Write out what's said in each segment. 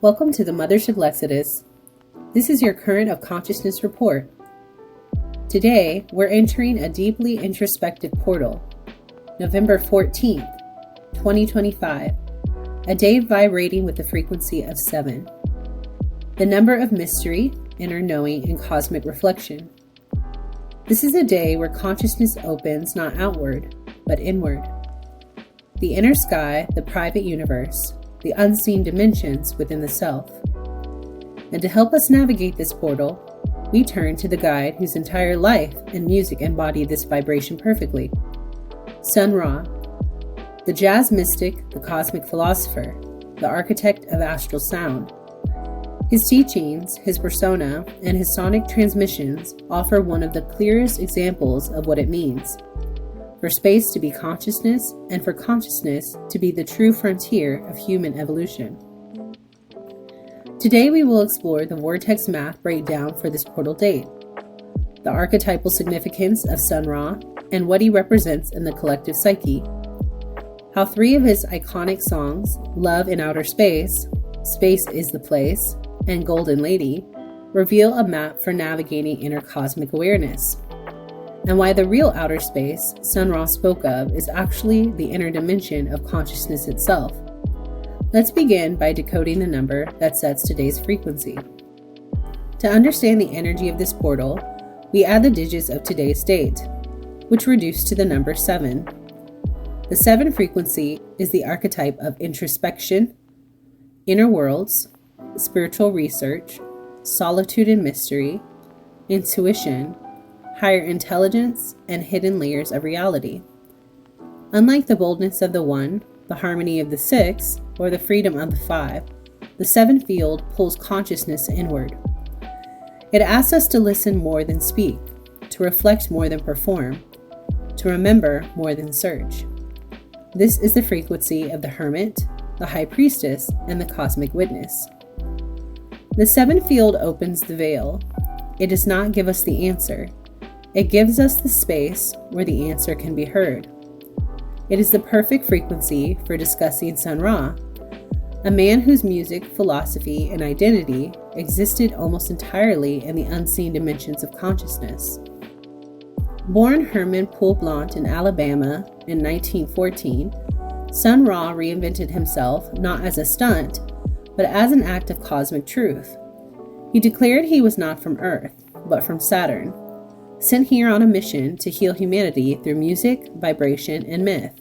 Welcome to the Mothership Lexodus. This is your current of consciousness report. Today, we're entering a deeply introspective portal. November 14th, 2025, a day vibrating with the frequency of 7. The number of mystery, inner knowing, and cosmic reflection. This is a day where consciousness opens not outward, but inward. The inner sky, the private universe, the unseen dimensions within the self. And to help us navigate this portal, we turn to the guide whose entire life and music embody this vibration perfectly. Sun Ra, the jazz mystic, the cosmic philosopher, the architect of astral sound. His teachings, his persona, and his sonic transmissions offer one of the clearest examples of what it means for space to be consciousness, and for consciousness to be the true frontier of human evolution. Today we will explore the vortex math breakdown for this portal date, the archetypal significance of Sun Ra, and what he represents in the collective psyche, how 3 of his iconic songs, Love in Outer Space, Space is the Place, and Golden Lady, reveal a map for navigating inner cosmic awareness, and why the real outer space Sun Ra spoke of is actually the inner dimension of consciousness itself. Let's begin by decoding the number that sets today's frequency. To understand the energy of this portal, we add the digits of today's date, which reduce to the number 7. The 7 frequency is the archetype of introspection, inner worlds, spiritual research, solitude and mystery, intuition, higher intelligence, and hidden layers of reality. Unlike the boldness of the 1, the harmony of the 6, or the freedom of the 5, the 7 field pulls consciousness inward. It asks us to listen more than speak, to reflect more than perform, to remember more than search. This is the frequency of the hermit, the high priestess, and the cosmic witness. The 7 field opens the veil. It does not give us the answer. It gives us the space where the answer can be heard. It is the perfect frequency for discussing Sun Ra, a man whose music, philosophy, and identity existed almost entirely in the unseen dimensions of consciousness. Born Herman Poole Blount in Alabama in 1914, Sun Ra reinvented himself not as a stunt, but as an act of cosmic truth. He declared he was not from Earth, but from Saturn, sent here on a mission to heal humanity through music, vibration, and myth.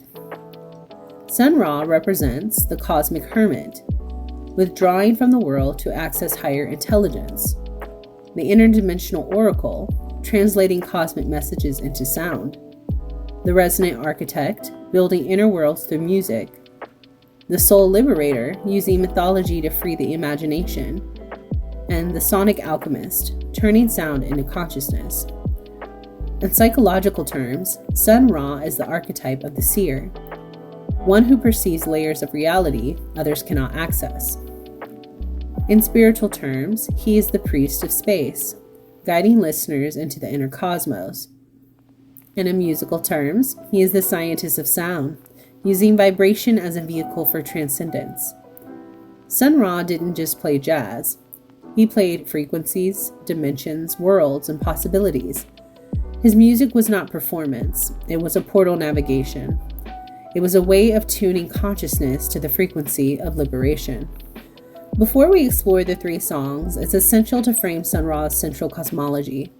Sun Ra represents the cosmic hermit, withdrawing from the world to access higher intelligence, the interdimensional oracle, translating cosmic messages into sound, the resonant architect, building inner worlds through music, the soul liberator, using mythology to free the imagination, and the sonic alchemist, turning sound into consciousness. In psychological terms, Sun Ra is the archetype of the seer, one who perceives layers of reality others cannot access. In spiritual terms, he is the priest of space, guiding listeners into the inner cosmos. And in musical terms, he is the scientist of sound, using vibration as a vehicle for transcendence. Sun Ra didn't just play jazz. He played frequencies, dimensions, worlds, and possibilities. His music was not performance, it was a portal navigation. It was a way of tuning consciousness to the frequency of liberation. Before we explore the 3 songs, it's essential to frame Sun Ra's central cosmology.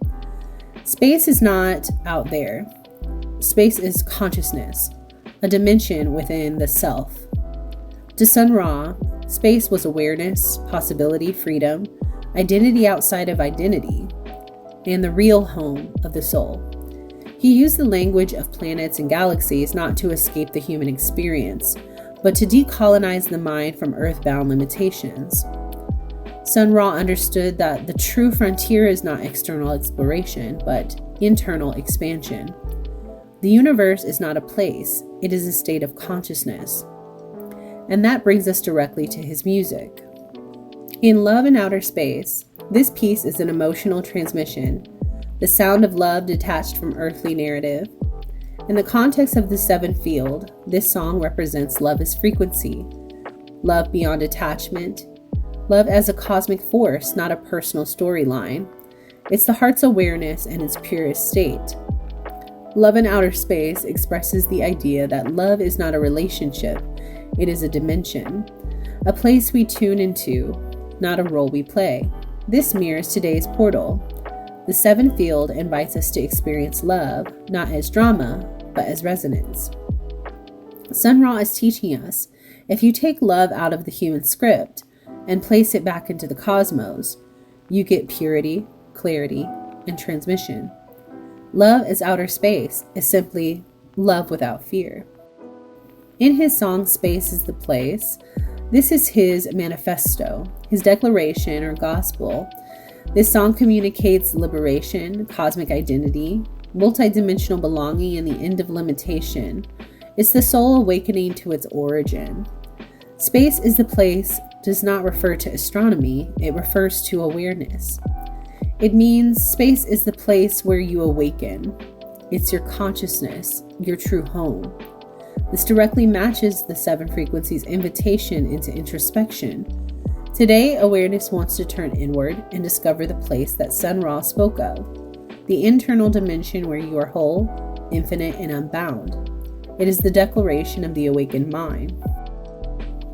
Space is not out there. Space is consciousness, a dimension within the self. To Sun Ra, space was awareness, possibility, freedom, identity outside of identity, and the real home of the soul. He used the language of planets and galaxies not to escape the human experience, but to decolonize the mind from earthbound limitations. Sun Ra understood that the true frontier is not external exploration, but internal expansion. The universe is not a place, it is a state of consciousness. And that brings us directly to his music. In Love in Outer Space, this piece is an emotional transmission, the sound of love detached from earthly narrative. In the context of the 7 field, this song represents love as frequency, love beyond attachment, Love as a cosmic force, not a personal storyline. It's the heart's awareness in its purest state. Love in outer space expresses the idea that love is not a relationship, it is a dimension, a place we tune into, not a role we play. This mirrors today's portal. The seventh field invites us to experience love, not as drama, but as resonance. Sun Ra is teaching us, if you take love out of the human script and place it back into the cosmos, you get purity, clarity, and transmission. Love as outer space is simply love without fear. In his song Space is the Place, this is his manifesto, his declaration or gospel. This song communicates liberation, cosmic identity, multidimensional belonging, and the end of limitation. It's the soul awakening to its origin. Space is the place does not refer to astronomy, it refers to awareness. It means space is the place where you awaken. It's your consciousness, your true home. This directly matches the seven frequencies' invitation into introspection. Today, awareness wants to turn inward and discover the place that Sun Ra spoke of, the internal dimension where you are whole, infinite, and unbound. It is the declaration of the awakened mind.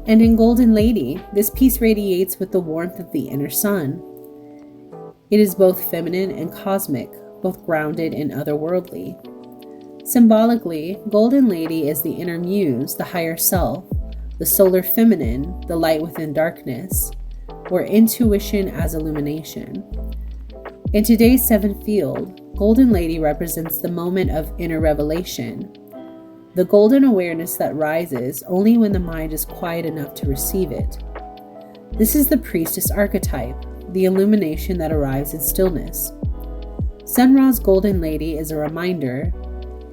And in Golden Lady, this piece radiates with the warmth of the inner sun. It is both feminine and cosmic, both grounded and otherworldly. Symbolically, Golden Lady is the inner muse, the higher self, the solar feminine, the light within darkness, or intuition as illumination. In today's seventh field, Golden Lady represents the moment of inner revelation, the golden awareness that rises only when the mind is quiet enough to receive it. This is the priestess archetype, the illumination that arrives in stillness. Sun Ra's Golden Lady is a reminder,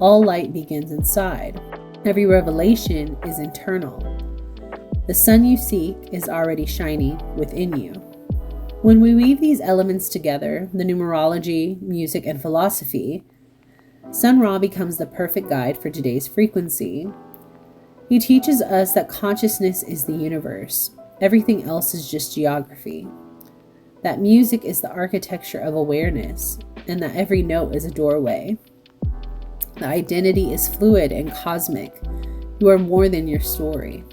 all light begins inside. Every revelation is internal. The sun you seek is already shining within you. When we weave these elements together, the numerology, music, and philosophy, Sun Ra becomes the perfect guide for today's frequency. He teaches us that consciousness is the universe. Everything else is just geography. That music is the architecture of awareness, and that every note is a doorway. The identity is fluid and cosmic. You are more than your story.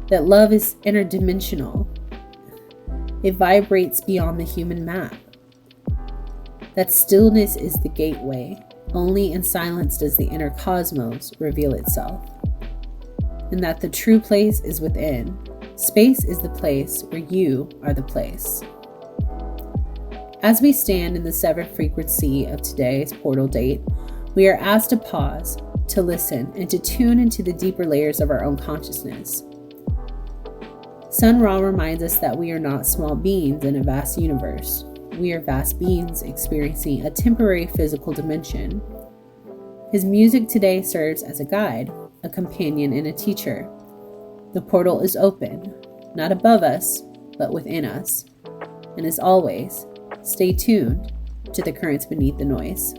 That love is interdimensional. It vibrates beyond the human map. That stillness is the gateway. Only in silence does the inner cosmos reveal itself. And that the true place is within. Space is the place where you are the place. As we stand in the seventh frequency of today's portal date, we are asked to pause, to listen, and to tune into the deeper layers of our own consciousness. Sun Ra reminds us that we are not small beings in a vast universe. We are vast beings experiencing a temporary physical dimension. His music today serves as a guide, a companion, and a teacher. The portal is open, not above us, but within us. And as always, stay tuned to the currents beneath the noise.